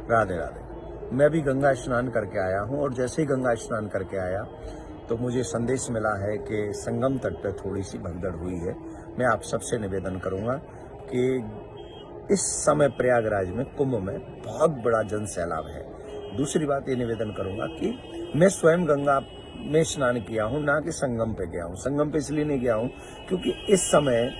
राधे राधे। मैं भी गंगा स्नान करके आया हूँ और जैसे ही गंगा स्नान करके आया तो मुझे संदेश मिला है कि संगम तट पे थोड़ी सी भगदड़ हुई है। मैं आप सबसे निवेदन करूंगा कि इस समय प्रयागराज में कुंभ में बहुत बड़ा जन सैलाब है। दूसरी बात ये निवेदन करूंगा कि मैं स्वयं गंगा में स्नान किया हूँ, ना कि संगम पे गया हूँ। संगम पे इसलिए नहीं गया हूँ क्योंकि इस समय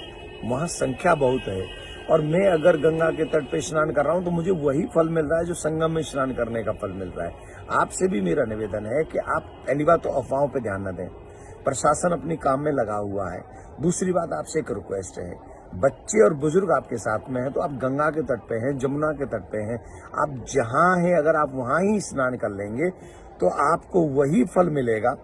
वहां संख्या बहुत है और मैं अगर गंगा के तट पे स्नान कर रहा हूं तो मुझे वही फल मिल रहा है जो संगम में स्नान करने का फल मिल रहा है। आपसे भी मेरा निवेदन है कि आप पहली बात तो अफवाहों पे ध्यान न दें, प्रशासन अपनी काम में लगा हुआ है। दूसरी बात आपसे एक रिक्वेस्ट है, बच्चे और बुजुर्ग आपके साथ में हैं तो आप गंगा के तट पे हैं, जमुना के तट पे हैं, आप जहां हैं अगर आप वहां ही स्नान कर लेंगे तो आपको वही फल मिलेगा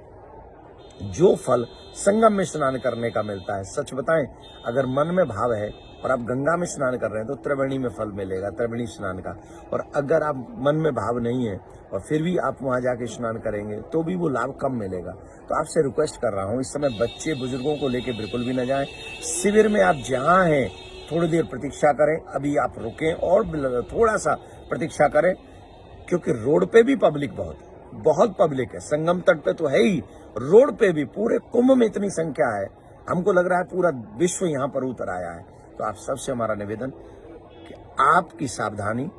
जो फल संगम में स्नान करने का मिलता है। सच बताएं, अगर मन में भाव है और आप गंगा में स्नान कर रहे हैं तो त्रिवेणी में फल मिलेगा, त्रिवेणी स्नान का। और अगर आप मन में भाव नहीं है और फिर भी आप वहां जाके स्नान करेंगे तो भी वो लाभ कम मिलेगा। तो आपसे रिक्वेस्ट कर रहा हूं, इस समय बच्चे बुजुर्गों को लेके बिल्कुल भी न जाएं। शिविर में आप जहां हैं थोड़ी देर प्रतीक्षा करें, अभी आप रुकें और थोड़ा सा प्रतीक्षा करें क्योंकि रोड पे भी पब्लिक बहुत पब्लिक है। संगम तट पे तो है ही, रोड पे भी पूरे कुंभ में इतनी संख्या है, हमको लग रहा है पूरा विश्व यहाँ पर उतर आया है। तो आप सबसे हमारा निवेदन कि आपकी सावधानी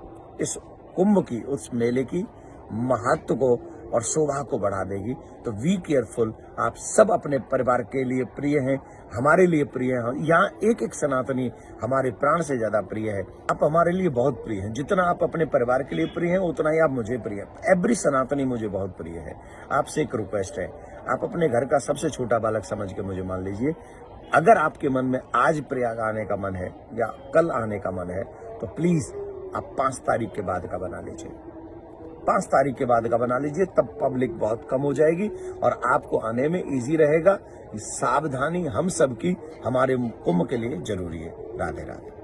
इस कुंभ की, उस मेले की महत्व को और शोभा को बढ़ा देगी। तो वी केयरफुल। आप सब अपने परिवार के लिए प्रिय हैं, हमारे लिए प्रिय हैं। यहाँ एक एक सनातनी हमारे प्राण से ज्यादा प्रिय है। आप हमारे लिए बहुत प्रिय हैं। जितना आप अपने परिवार के लिए प्रिय हैं उतना ही आप मुझे प्रिय हैं। एवरी सनातनी मुझे बहुत प्रिय है। आपसे एक रिक्वेस्ट है, आप अपने घर का सबसे छोटा बालक समझ के मुझे मान लीजिए। अगर आपके मन में आज प्रयाग आने का मन है या कल आने का मन है तो प्लीज आप 5 तारीख के बाद का बना लीजिए। 5 तारीख के बाद का बना लीजिए, तब पब्लिक बहुत कम हो जाएगी और आपको आने में इजी रहेगा। सावधानी हम सबकी हमारे कुंभ के लिए जरूरी है। राधे राधे।